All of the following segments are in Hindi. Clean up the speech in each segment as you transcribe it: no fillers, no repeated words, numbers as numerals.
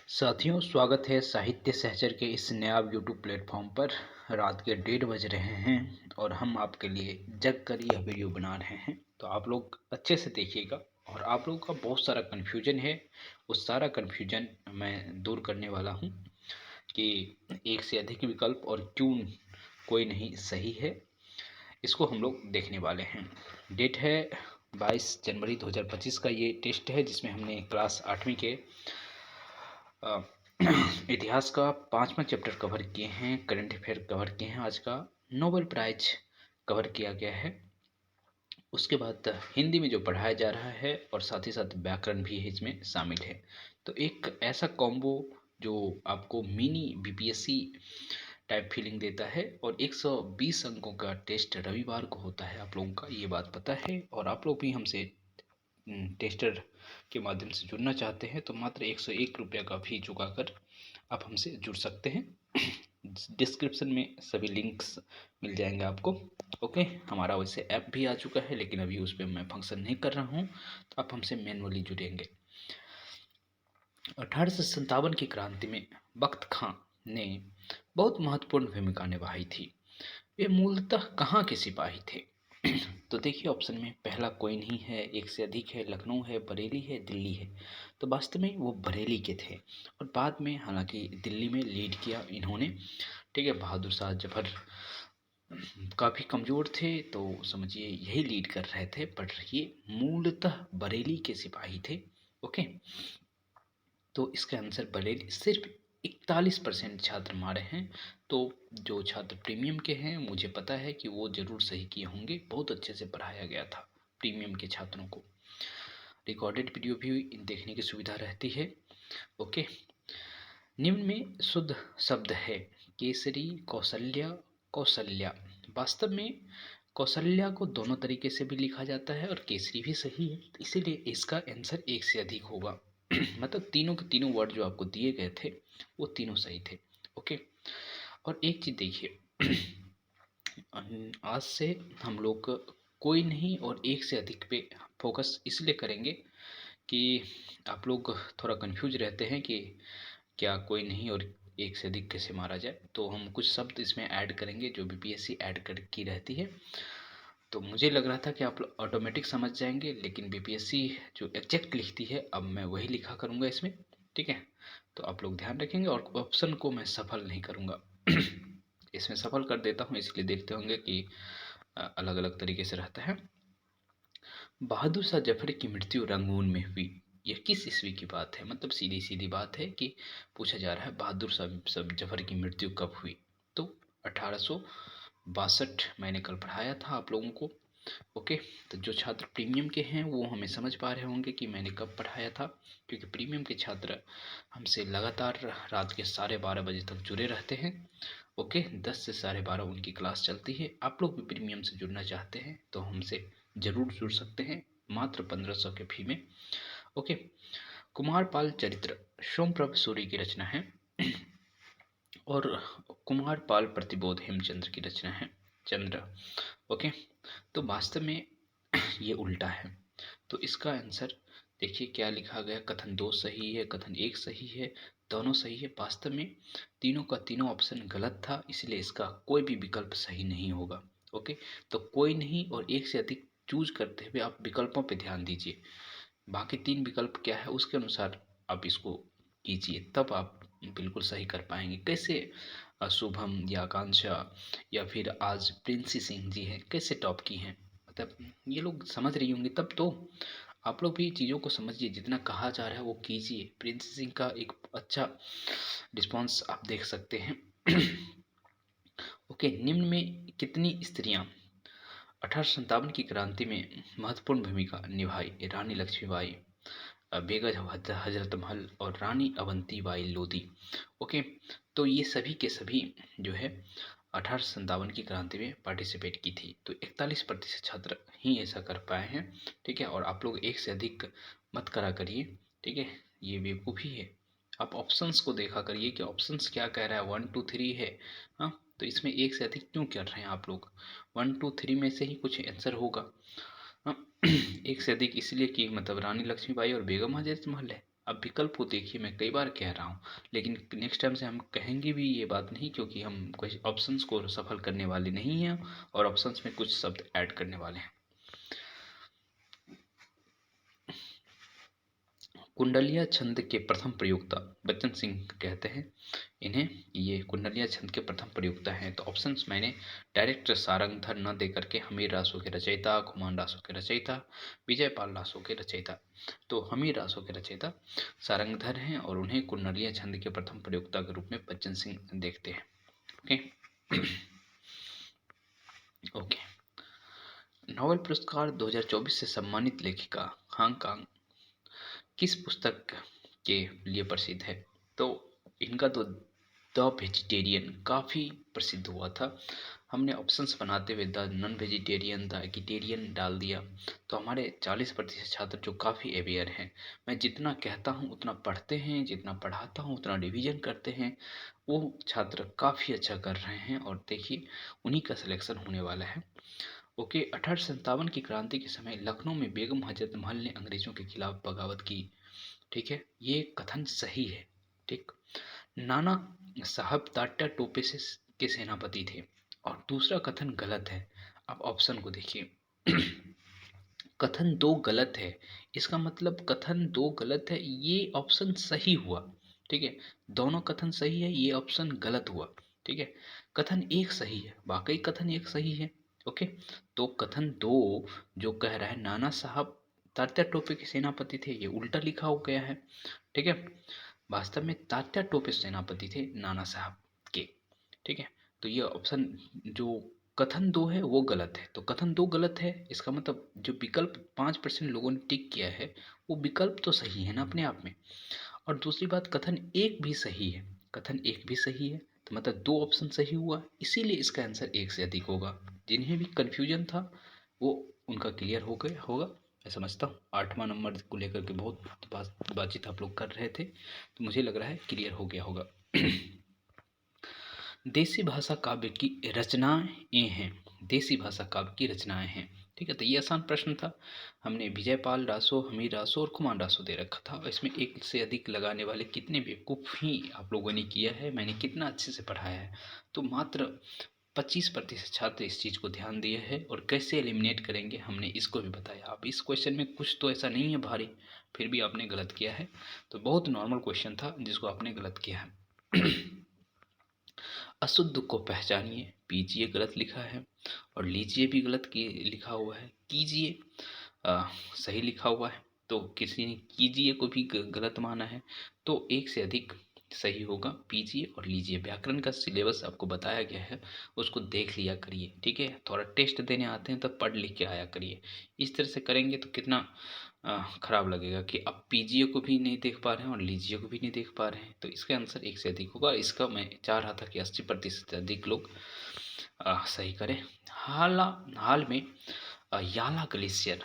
साथियों, स्वागत है साहित्य सहचर के इस नया यूट्यूब प्लेटफॉर्म पर। रात के 1:30 बज रहे हैं और हम आपके लिए जग कर यह वीडियो बना रहे हैं, तो आप लोग अच्छे से देखिएगा। और आप लोगों का बहुत सारा कन्फ्यूजन है, उस सारा कन्फ्यूजन मैं दूर करने वाला हूं कि एक से अधिक विकल्प और क्यों कोई नहीं सही है, इसको हम लोग देखने वाले हैं। डेट है 22 जनवरी 2025 का ये टेस्ट है, जिसमें हमने क्लास 8वीं के अ, इतिहास का 5वां चैप्टर कवर किए हैं, करंट अफेयर कवर किए हैं, आज का नोबेल प्राइज कवर किया गया है। उसके बाद हिंदी में जो पढ़ाया जा रहा है और साथ ही साथ व्याकरण भी इसमें शामिल है। तो एक ऐसा कॉम्बो जो आपको मिनी बीपीएससी टाइप फीलिंग देता है। और 120 अंकों का टेस्ट रविवार को होता है, आप लोगों का ये बात पता है। और आप लोग भी हमसे टेस्टर के माध्यम से जुड़ना चाहते हैं तो मात्र 101 रुपये का फी चुकाकर आप हमसे जुड़ सकते हैं। डिस्क्रिप्शन में सभी लिंक्स मिल जाएंगे आपको। ओके, हमारा वैसे ऐप भी आ चुका है, लेकिन अभी उस पर मैं फंक्शन नहीं कर रहा हूँ, तो आप हमसे मैनुअली जुड़ेंगे। 1857 की क्रांति में बख्त खां ने बहुत महत्वपूर्ण भूमिका निभाई थी। वे मूलतः कहाँ के सिपाही थे? तो देखिए, ऑप्शन में पहला कोई नहीं है, एक से अधिक है, लखनऊ है, बरेली है, दिल्ली है। तो वास्तव में वो बरेली के थे और बाद में हालांकि दिल्ली में लीड किया इन्होंने। ठीक है, बहादुर शाह जफर काफ़ी कमज़ोर थे, तो समझिए यही लीड कर रहे थे, पर ये मूलतः बरेली के सिपाही थे। ओके, तो इसका आंसर बरेली। सिर्फ 41% छात्र मारे हैं। तो जो छात्र प्रीमियम के हैं, मुझे पता है कि वो ज़रूर सही किए होंगे, बहुत अच्छे से पढ़ाया गया था प्रीमियम के छात्रों को। रिकॉर्डेड वीडियो भी देखने की सुविधा रहती है। ओके, निम्न में शुद्ध शब्द है केसरी, कौशल्या, कौशल्या। वास्तव में कौशल्या को दोनों तरीके से भी लिखा जाता है और केसरी भी सही है, इसीलिए इसका आंसर एक से अधिक होगा। मतलब तीनों के तीनों वर्ड जो आपको दिए गए थे वो तीनों सही थे। ओके, और एक चीज़ देखिए, आज से हम लोग कोई नहीं और एक से अधिक पे फोकस इसलिए करेंगे कि आप लोग थोड़ा कंफ्यूज रहते हैं कि क्या कोई नहीं और एक से अधिक कैसे मारा जाए। तो हम कुछ शब्द इसमें ऐड करेंगे जो बीपीएससी ऐड कर की रहती है। तो मुझे लग रहा था कि आप लोग ऑटोमेटिक समझ जाएंगे, लेकिन बीपीएससी जो एग्जैक्ट लिखती है अब मैं वही लिखा करूँगा इसमें। ठीक है, तो आप लोग ध्यान रखेंगे और ऑप्शन को मैं सफल नहीं करूँगा। इसमें सफल कर देता हूँ, इसलिए देखते होंगे कि अलग अलग तरीके से रहता है। बहादुर शाह जफर की मृत्यु रंगून में हुई, यह किस ईस्वी की बात है? मतलब सीधी सीधी बात है कि पूछा जा रहा है बहादुर शाह जफर की मृत्यु कब हुई। तो 1862 मैंने कल पढ़ाया था आप लोगों को। ओके, तो जो छात्र प्रीमियम के हैं वो हमें समझ पा रहे होंगे कि मैंने कब पढ़ाया था, क्योंकि प्रीमियम के छात्र हमसे लगातार रात के 12:30 बजे तक जुड़े रहते हैं। ओके, 10 से 12:30 उनकी क्लास चलती है। आप लोग भी प्रीमियम से जुड़ना चाहते हैं तो हमसे ज़रूर जुड़ सकते हैं, मात्र 1500 के फी में। ओके, कुमारपाल चरित्र सोमप्रभ सूरी की रचना है और कुमारपाल प्रतिबोध हेमचंद्र की रचना है, चंद्र। ओके, तो वास्तव में ये उल्टा है। तो इसका आंसर देखिए क्या लिखा गया, कथन 2 सही है, कथन 1 सही है, दोनों सही है। वास्तव में तीनों का तीनों ऑप्शन गलत था, इसलिए इसका कोई भी विकल्प सही नहीं होगा। ओके, तो कोई नहीं और एक से अधिक चूज करते हुए आप विकल्पों पर ध्यान दीजिए। बाकी 3 विकल्प क्या है उसके अनुसार आप इसको कीजिए, तब आप बिल्कुल सही कर पाएंगे। कैसे शुभम या आकांक्षा या फिर आज प्रिंसी सिंह जी हैं, कैसे टॉप की हैं, मतलब ये लोग समझ रही होंगी तब तो। आप लोग भी चीज़ों को समझिए, जितना कहा जा रहा है वो कीजिए। प्रिंसी सिंह का एक अच्छा रिस्पॉन्स आप देख सकते हैं। ओके, निम्न में कितनी स्त्रियां 1857 की क्रांति में महत्वपूर्ण भूमिका निभाई? रानी लक्ष्मीबाई, बेगम हजरत महल और रानी अवंतीबाई लोधी। ओके, तो ये सभी के सभी जो है 1857 की क्रांति में पार्टिसिपेट की थी। तो 41% छात्र ही ऐसा कर पाए हैं। ठीक है, और आप लोग एक से अधिक मत करा करिए। ठीक है, ये बेवकूफ़ी है। आप ऑप्शंस को देखा करिए कि ऑप्शंस क्या कह रहा है, 1 2 3 है। हाँ, तो इसमें एक से अधिक क्यों कर रहे हैं आप लोग? 1 2 3 में से ही कुछ आंसर होगा। हाँ, एक से अधिक इसलिए कि मतलब रानी लक्ष्मीबाई और बेगम हजरत महल है। अब विकल्प को देखिए, मैं कई बार कह रहा हूँ, लेकिन नेक्स्ट टाइम से हम कहेंगे भी ये बात नहीं, क्योंकि हम कोई ऑप्शंस को सफल करने वाले नहीं हैं और ऑप्शंस में कुछ शब्द ऐड करने वाले हैं। कुंडलिया छंद के प्रथम प्रयोक्ता बच्चन सिंह कहते हैं इन्हें। ये कुंडलिया छंद के प्रथम प्रयोक्ता हैं। तो ऑप्शंस मैंने डायरेक्ट सारंगधर न दे करके हमीर रासो के रचयिता, खुमान रासो के रचयिता, विजयपाल रासो के रचयिता। तो हमीर रासो के रचयिता सारंगधर हैं और उन्हें कुंडलिया छंद के प्रथम प्रयोक्ता के रूप में बच्चन सिंह देखते हैं। Okay okay. नोबेल पुरस्कार 2024 से सम्मानित लेखिका हांगकांग किस पुस्तक के लिए प्रसिद्ध है? तो इनका तो द वेजिटेरियन काफ़ी प्रसिद्ध हुआ था। हमने ऑप्शंस बनाते हुए the non vegetarian, the eggetarian डाल दिया, तो हमारे 40% छात्र जो काफ़ी अवेयर हैं, मैं जितना कहता हूँ उतना पढ़ते हैं, जितना पढ़ाता हूँ उतना रिवीजन करते हैं, वो छात्र काफ़ी अच्छा कर रहे हैं और देखिए उन्हीं का सिलेक्शन होने वाला है। ओके। 1857 की क्रांति के समय लखनऊ में बेगम हजरत महल ने अंग्रेजों के खिलाफ बगावत की। ठीक है, ये कथन सही है। ठीक। नाना साहब तात्या टोपे से के सेनापति थे और दूसरा कथन गलत है। आप ऑप्शन को देखिए। कथन दो गलत है, इसका मतलब कथन दो गलत है, ये ऑप्शन सही हुआ। ठीक है, दोनों कथन सही है, ये ऑप्शन गलत हुआ। ठीक है, कथन एक सही है, वाकई कथन एक सही है। ओके। तो कथन दो जो कह रहा है नाना साहब तात्या टोपे के सेनापति थे, ये उल्टा लिखा हो गया है। ठीक है, वास्तव में तात्या टोपे सेनापति थे नाना साहब के। ठीक है, तो ये ऑप्शन जो कथन दो है वो गलत है। तो कथन दो गलत है, इसका मतलब जो विकल्प 5% लोगों ने टिक किया है वो विकल्प तो सही है ना अपने आप में। और दूसरी बात, कथन एक भी सही है, कथन एक भी सही है, तो मतलब दो ऑप्शन सही हुआ, इसीलिए इसका आंसर एक से अधिक होगा। जिन्हें भी कन्फ्यूजन था वो उनका क्लियर हो गया होगा, मैं समझता हूँ। 8वां नंबर को लेकर के बहुत बातचीत आप लोग कर रहे थे, तो मुझे लग रहा है क्लियर हो गया होगा। देसी भाषा काव्य की रचनाएं हैं, देसी भाषा काव्य की रचनाएं हैं। ठीक है, तो ये आसान प्रश्न था। हमने विजयपाल रासो, हमीर रासो और खुमान रासो दे रखा था। इसमें एक से अधिक लगाने वाले कितने बेवकूफ़ ही आप लोगों ने किया है, मैंने कितना अच्छे से पढ़ाया है। तो मात्र 25% छात्र इस चीज़ को ध्यान दिए हैं और कैसे एलिमिनेट करेंगे हमने इसको भी बताया। अब इस क्वेश्चन में कुछ तो ऐसा नहीं है भारी, फिर भी आपने गलत किया है, तो बहुत नॉर्मल क्वेश्चन था जिसको आपने गलत किया है। अशुद्ध को पहचानिए, पीजिए गलत लिखा है और लीजिए भी गलत की लिखा हुआ है, कीजिए सही लिखा हुआ है। तो किसी ने कीजिए को भी गलत माना है, तो एक से अधिक सही होगा, पीजिए और लीजिए। व्याकरण का सिलेबस आपको बताया गया है, उसको देख लिया करिए। ठीक है, थोड़ा टेस्ट देने आते हैं तो पढ़ लिख के आया करिए। इस तरह से करेंगे तो कितना खराब लगेगा कि आप पीजिए को भी नहीं देख पा रहे हैं और लीजिए को भी नहीं देख पा रहे हैं। तो इसका आंसर एक से अधिक होगा। इसका मैं चाह रहा था कि 80% से अधिक लोग सही करें। हाल में याला ग्लेशियर,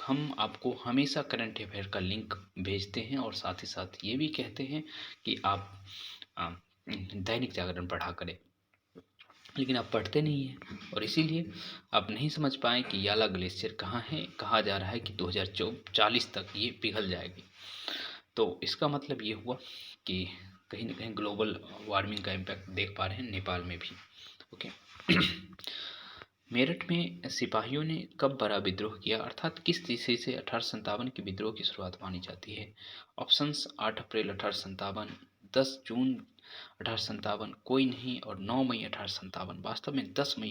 हम आपको हमेशा करंट अफेयर का लिंक भेजते हैं और साथ ही साथ ये भी कहते हैं कि आप दैनिक जागरण पढ़ा करें, लेकिन आप पढ़ते नहीं हैं और इसीलिए आप नहीं समझ पाए कि याला ग्लेशियर कहाँ है। कहा जा रहा है कि 2040 तक ये पिघल जाएगी। तो इसका मतलब ये हुआ कि कहीं ना कहीं ग्लोबल वार्मिंग का इम्पैक्ट देख पा रहे हैं नेपाल में भी। ओके। मेरठ में सिपाहियों ने कब बड़ा विद्रोह किया, अर्थात किस तिथि से 1857 के विद्रोह की शुरुआत मानी जाती है? ऑप्शंस 8 अप्रैल 1857, 10 जून 1857, कोई नहीं, और 9 मई 1857। वास्तव में 10 मई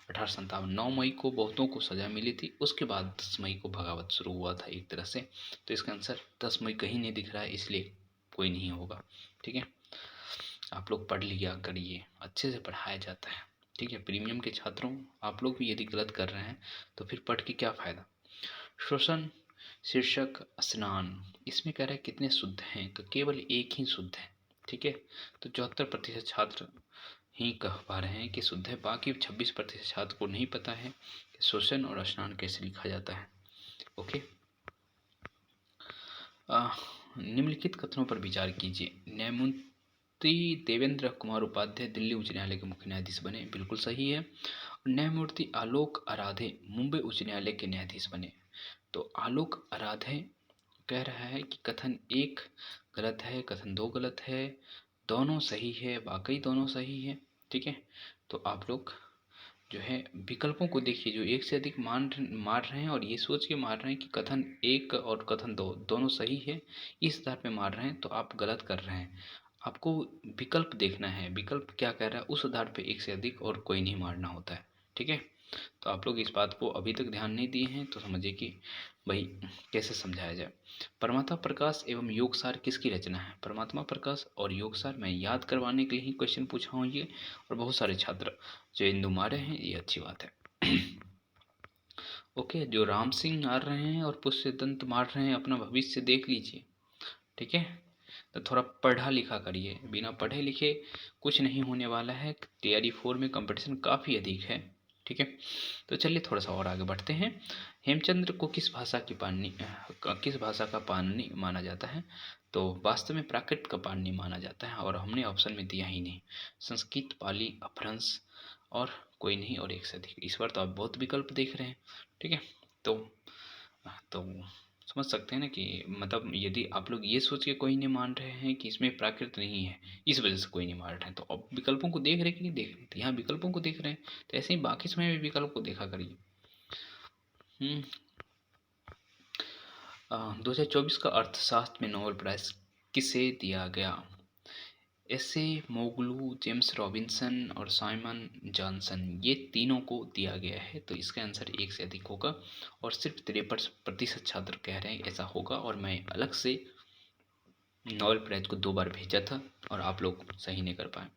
1857, 9 मई को बहुतों को सजा मिली थी, उसके बाद 10 मई को बगावत शुरू हुआ था एक तरह से। तो इसका आंसर 10 मई कहीं नहीं दिख रहा है, इसलिए कोई नहीं होगा। ठीक है, आप लोग पढ़ लिया करिए, अच्छे से पढ़ाया जाता है। ठीक है, प्रीमियम के छात्रों, आप लोग भी यदि गलत कर रहे हैं तो फिर पढ़ के क्या फ़ायदा। श्वसन शीर्षक स्नान, इसमें कह रहा है कितने शुद्ध हैं, तो केवल एक ही शुद्ध है। ठीक है, तो 74% छात्र ही कह पा रहे हैं कि शुद्ध है, बाकी 26% छात्र को नहीं पता है कि श्वसन और स्नान कैसे लिखा जाता है। ओके। निम्नलिखित कथनों पर विचार कीजिए। न्यायमूर्ति देवेंद्र कुमार उपाध्याय दिल्ली उच्च न्यायालय के मुख्य न्यायाधीश बने, बिल्कुल सही है। न्यायमूर्ति आलोक आराधे मुंबई उच्च न्यायालय के न्यायाधीश बने, तो आलोक आराधे कह रहा है कि कथन एक गलत है, कथन दो गलत है, दोनों सही है, वाकई दोनों सही है। ठीक है, तो आप लोग जो है विकल्पों को देखिए, जो एक से अधिक मार रहे हैं और ये सोच के मार रहे हैं कि कथन एक और कथन दो दोनों सही है, इस आधार पे मार रहे हैं, तो आप गलत कर रहे हैं। आपको विकल्प देखना है, विकल्प क्या कह रहा है, उस आधार पे एक से अधिक और कोई नहीं मारना होता है। ठीक है, तो आप लोग इस बात को अभी तक ध्यान नहीं दिए हैं तो समझिए कि भाई कैसे समझाया जाए। परमात्मा प्रकाश एवं योगसार किसकी रचना है? परमात्मा प्रकाश और योगसार मैं याद करवाने के लिए ही क्वेश्चन पूछा हूँ ये, और बहुत सारे छात्र जो इंदु मारे हैं, ये अच्छी बात है। ओके, जो राम सिंह मार रहे हैं और पुष्यदंत मार रहे हैं, अपना भविष्य देख लीजिए। ठीक है, तो थोड़ा पढ़ा लिखा करिए, बिना पढ़े लिखे कुछ नहीं होने वाला है। तैयारी 4 में कंपटीशन काफ़ी अधिक है। ठीक है, तो चलिए थोड़ा सा और आगे बढ़ते हैं। हेमचंद्र को किस भाषा का पाणिनि माना जाता है? तो वास्तव में प्राकृत का पाणिनि माना जाता है, और हमने ऑप्शन में दिया ही नहीं। संस्कृत, पाली, अपभ्रंश और कोई नहीं, और एक से अधिक। इस बार तो आप बहुत विकल्प देख रहे हैं। ठीक है, तो समझ सकते हैं ना कि मतलब यदि आप लोग ये सोच के कोई नहीं मान रहे हैं कि इसमें प्राकृत नहीं है, इस वजह से कोई नहीं मान रहे हैं, तो अब विकल्पों को देख रहे कि नहीं देख रहे? तो यहाँ विकल्पों को देख रहे हैं, तो ऐसे ही बाकी समय में विकल्प को देखा करिए। 2024 का अर्थशास्त्र में नोबेल प्राइज किसे दिया गया? एसे मोगलू, जेम्स रॉबिन्सन और साइमन जॉनसन, ये तीनों को दिया गया है, तो इसका आंसर एक से अधिक होगा। और सिर्फ 53% छात्र कह रहे हैं ऐसा होगा, और मैं अलग से नोबेल प्राइज को 2 बार भेजा था और आप लोग सही नहीं कर पाए।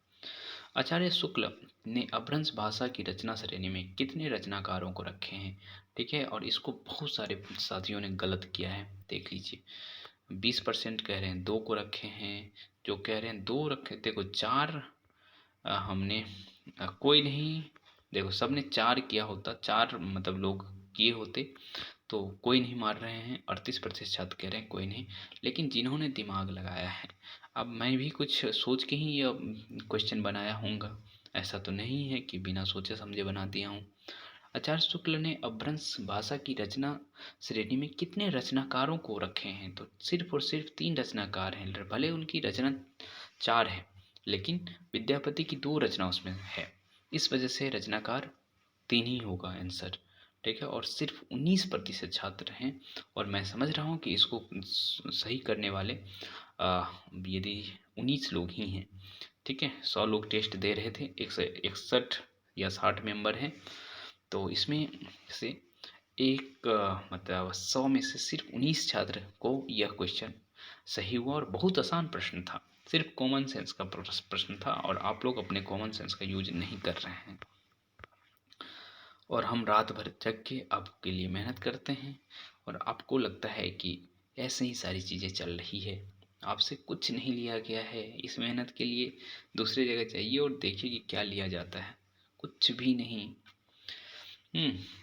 आचार्य शुक्ल ने अपभ्रंश भाषा की रचना श्रेणी में कितने रचनाकारों को रखे हैं? ठीक है, और इसको बहुत सारे साथियों ने गलत किया है, देख लीजिए। 20% कह रहे हैं 2 को रखे हैं, जो कह रहे हैं 2 रखे, देखो 4 हमने कोई नहीं, देखो सबने 4 किया होता, 4 मतलब लोग किए होते, तो कोई नहीं मार रहे हैं। 38% छात्र कह रहे हैं कोई नहीं, लेकिन जिन्होंने दिमाग लगाया है, अब मैं भी कुछ सोच के ही ये क्वेश्चन बनाया होऊंगा, ऐसा तो नहीं है कि बिना सोचे समझे बना दिया हूँ। आचार्य शुक्ल ने अपभ्रंश भाषा की रचना श्रेणी में कितने रचनाकारों को रखे हैं? तो सिर्फ और सिर्फ 3 रचनाकार हैं, भले उनकी रचना 4 है, लेकिन विद्यापति की 2 रचना उसमें है, इस वजह से रचनाकार 3 ही होगा आंसर। ठीक है, और सिर्फ 19% छात्र हैं, और मैं समझ रहा हूँ कि इसको सही करने वाले यदि 19 लोग ही हैं। ठीक है, 100 लोग टेस्ट दे रहे थे, 161 या 60 मेंबर हैं, तो इसमें से एक मतलब 100 में से सिर्फ 19 छात्र को यह क्वेश्चन सही हुआ, और बहुत आसान प्रश्न था, सिर्फ कॉमन सेंस का प्रश्न था, और आप लोग अपने कॉमन सेंस का यूज नहीं कर रहे हैं, और हम रात भर जग के आपके लिए मेहनत करते हैं, और आपको लगता है कि ऐसे ही सारी चीज़ें चल रही है, आपसे कुछ नहीं लिया गया है इस मेहनत के लिए। दूसरी जगह जाइए और देखिए कि क्या लिया जाता है, कुछ भी नहीं।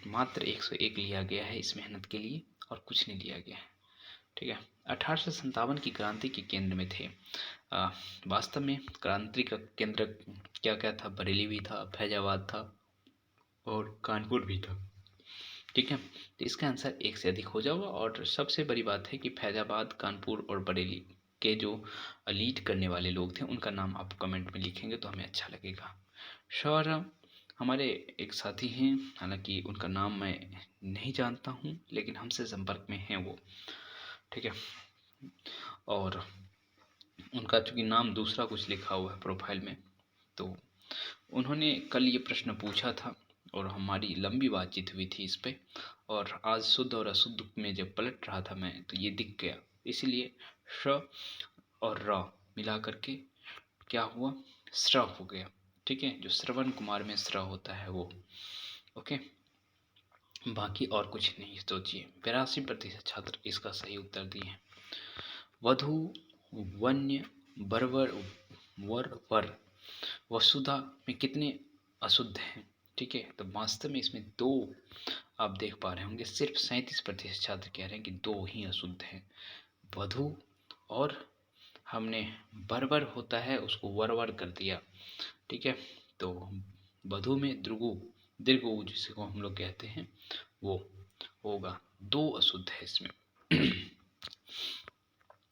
मात्र 101 लिया गया है इस मेहनत के लिए, और कुछ नहीं लिया गया है। ठीक है, 1857 की क्रांति के केंद्र में थे। वास्तव में क्रांति का केंद्र क्या क्या था? बरेली भी था, फैजाबाद था, और कानपुर भी था। ठीक है, तो इसका आंसर एक से अधिक हो जाएगा, और सबसे बड़ी बात है कि फैजाबाद, कानपुर और बरेली के जो लीड करने वाले लोग थे, उनका नाम आप कमेंट में लिखेंगे तो हमें अच्छा लगेगा। सर, हमारे एक साथी हैं, हालांकि उनका नाम मैं नहीं जानता हूँ, लेकिन हमसे संपर्क में हैं वो। ठीक है, और उनका चूँकि नाम दूसरा कुछ लिखा हुआ है प्रोफाइल में, तो उन्होंने कल ये प्रश्न पूछा था, और हमारी लंबी बातचीत हुई थी इस पे, और आज शुद्ध और अशुद्ध में जब पलट रहा था मैं, तो ये दिख गया, इसीलिए श और र मिला करके क्या हुआ? स्र हो गया। ठीक है, जो श्रवण कुमार में स्र होता है वो। ओके, बाकी और कुछ नहीं सोचिए। 82% छात्र इसका सही उत्तर दिए हैं। वधु, वन्य, बरवर, वर, वसुधा में कितने अशुद्ध हैं? ठीक है, तो वास्तव में इसमें 2 आप देख पा रहे होंगे, सिर्फ 37% छात्र कह रहे हैं कि 2 ही अशुद्ध हैं, वधु, और हमने बरबर होता है उसको वरवर कर दिया। ठीक है, तो वधु में दीर्घ जिसको हम लोग कहते हैं वो होगा, 2 अशुद्ध है इसमें।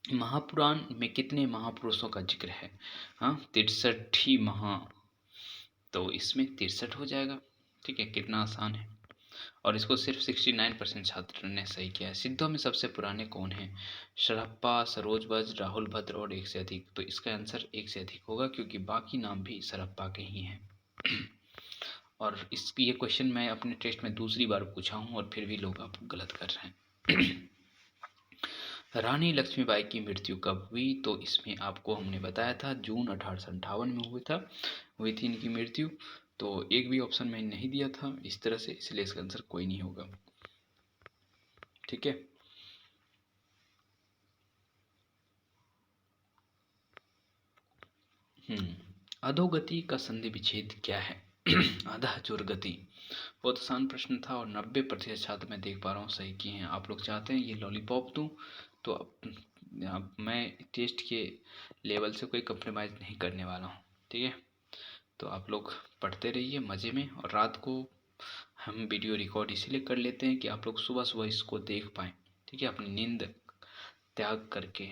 महापुराण में कितने महापुरुषों का जिक्र है? हाँ, 63 ही तो इसमें 63 हो जाएगा। ठीक है, कितना आसान है। और इसको सिर्फ 69% छात्र ने सही किया है। सिद्धों में सबसे पुराने कौन हैं? शरप्पा, सरोजवज, राहुल भद्र और एक से अधिक। तो इसका आंसर एक से अधिक होगा, क्योंकि बाकी नाम भी सरप्पा के ही हैं। और ये क्वेश्चन मैं अपने टेस्ट में दूसरी बार पूछा हूँ और फिर भी लोग आप गलत कर रहे हैं। रानी लक्ष्मीबाई की मृत्यु कब हुई? तो इसमें आपको हमने बताया था जून 1858 में हुई थी इनकी मृत्यु। तो एक भी ऑप्शन मैंने नहीं दिया था इस तरह से, इसलिए इसका आंसर कोई नहीं होगा। ठीक है। अधोगति का संधि विच्छेद क्या है? अधः जोर गति। बहुत आसान प्रश्न था और 90% छात्र मैं देख पा रहा हूँ सही किए हैं। आप लोग चाहते हैं ये लॉलीपॉप दूँ, तो अब मैं टेस्ट के लेवल से कोई कंप्रोमाइज़ नहीं करने वाला हूँ। ठीक है, तो आप लोग पढ़ते रहिए मज़े में। और रात को हम वीडियो रिकॉर्ड इसीलिए कर लेते हैं कि आप लोग सुबह सुबह इसको देख पाएँ। ठीक है, अपनी नींद त्याग करके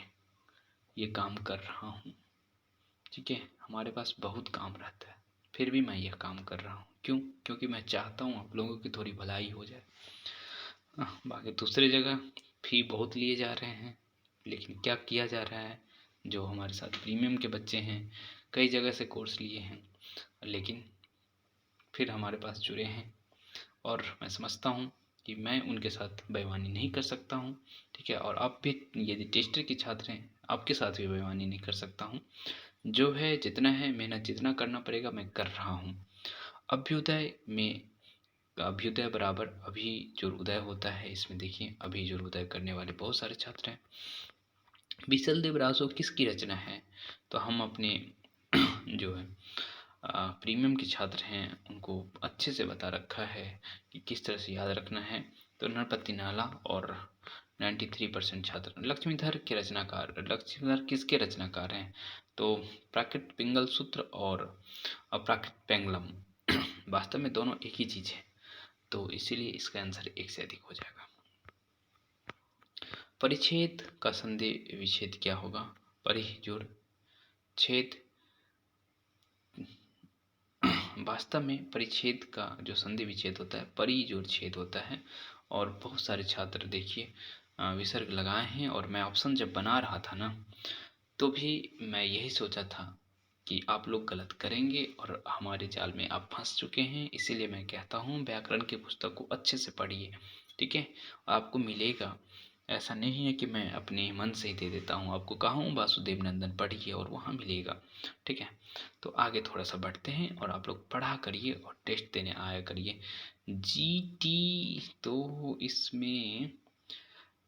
ये काम कर रहा हूँ। ठीक है, हमारे पास बहुत काम रहता है, फिर भी मैं यह काम कर रहा हूँ। क्यों? क्योंकि मैं चाहता हूँ आप लोगों की थोड़ी भलाई हो जाए। बाकी दूसरी जगह फ़ी बहुत लिए जा रहे हैं, लेकिन क्या किया जा रहा है? जो हमारे साथ प्रीमियम के बच्चे हैं, कई जगह से कोर्स लिए हैं, लेकिन फिर हमारे पास जुड़े हैं। और मैं समझता हूँ कि मैं उनके साथ बेईमानी नहीं कर सकता हूँ। ठीक है, और आप भी यदि टेस्टर के छात्र हैं, आपके साथ भी बेईमानी नहीं कर सकता हूँ। जो है जितना है, मेहनत जितना करना पड़ेगा मैं कर रहा हूँ। अभ्युदय बराबर अभी जो उदय होता है, इसमें देखिए अभी जो उदय करने वाले बहुत सारे छात्र हैं। विसल देव रासो किसकी रचना है? तो हम अपने जो है प्रीमियम के छात्र हैं उनको अच्छे से बता रखा है कि किस तरह से याद रखना है। तो नरपति नाला और 93% छात्र। लक्ष्मीधर के रचनाकार, लक्ष्मीधर किसके रचनाकार हैं? तो प्राकृत पिंगल सूत्र और अप्राकृत पेंगलम। वास्तव में दोनों एक ही चीज़ है, तो इसीलिए इसका आंसर एक से अधिक हो जाएगा। परिच्छेद का संधि विच्छेद क्या होगा? परिह जोड़ छेद। वास्तव में परिच्छेद का जो संधि विच्छेद होता है परि जोड़ छेद होता है। और बहुत सारे छात्र देखिए विसर्ग लगाए हैं। और मैं ऑप्शन जब बना रहा था ना, तो भी मैं यही सोचा था कि आप लोग गलत करेंगे और हमारे जाल में आप फंस चुके हैं। इसीलिए मैं कहता हूँ व्याकरण की पुस्तक को अच्छे से पढ़िए। ठीक है, आपको मिलेगा। ऐसा नहीं है कि मैं अपने मन से ही दे देता हूँ। आपको कहा हूँ वासुदेव नंदन पढ़िए और वहाँ मिलेगा। ठीक है, तो आगे थोड़ा सा बढ़ते हैं और आप लोग पढ़ा करिए और टेस्ट देने आया करिए। जीटी तो इसमें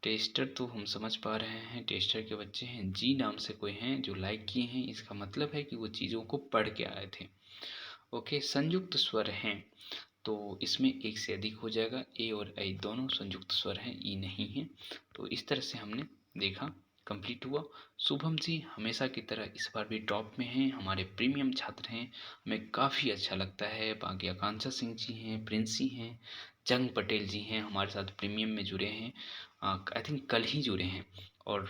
टेस्टर तो हम समझ पा रहे हैं टेस्टर के बच्चे हैं। जी नाम से कोई हैं जो लाइक किए हैं, इसका मतलब है कि वो चीज़ों को पढ़ के आए थे। ओके, संयुक्त स्वर हैं तो इसमें एक से अधिक हो जाएगा। ए और ऐ दोनों संयुक्त स्वर हैं, ई नहीं है। तो इस तरह से हमने देखा, कंप्लीट हुआ। शुभम जी हमेशा की तरह इस बार भी टॉप में हैं, हमारे प्रीमियम छात्र हैं, हमें काफ़ी अच्छा लगता है। बाकी आकांक्षा सिंह जी हैं, प्रिंसी हैं, जंग पटेल जी हैं, हमारे साथ प्रीमियम में जुड़े हैं। आई थिंक कल ही जुड़े हैं और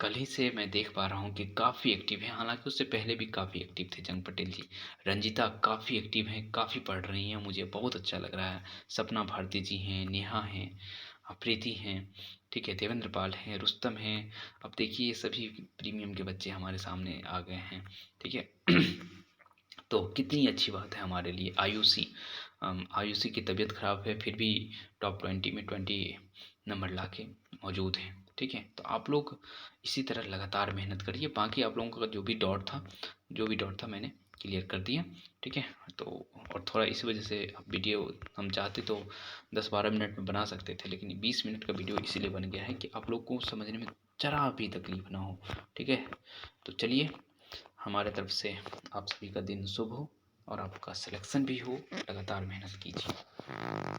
कल ही से मैं देख पा रहा हूँ कि काफ़ी एक्टिव है। हालांकि उससे पहले भी काफ़ी एक्टिव थे जंग पटेल जी। रंजिता काफ़ी एक्टिव हैं, काफ़ी पढ़ रही हैं, मुझे बहुत अच्छा लग रहा है। सपना भारती जी हैं, नेहा हैं, प्रीति हैं, ठीक है, देवेंद्र पाल हैं, रुस्तम हैं। अब देखिए ये सभी प्रीमियम के बच्चे हमारे सामने आ गए हैं। ठीक है तो कितनी अच्छी बात है हमारे लिए। आयुषी की तबीयत ख़राब है, फिर भी टॉप 20 में 20 नंबर ला के मौजूद हैं। ठीक है, तो आप लोग इसी तरह लगातार मेहनत करिए। बाकी आप लोगों का जो भी डाउट था मैंने क्लियर कर दिया। ठीक है, तो और थोड़ा इसी वजह से वीडियो हम चाहते तो 10-12 मिनट में बना सकते थे, लेकिन 20 मिनट का वीडियो इसीलिए बन गया है कि आप लोग को समझने में ज़रा भी तकलीफ ना हो। ठीक है, तो चलिए, हमारे तरफ से आप सभी का दिन शुभ हो और आपका सिलेक्शन भी हो। लगातार मेहनत कीजिए।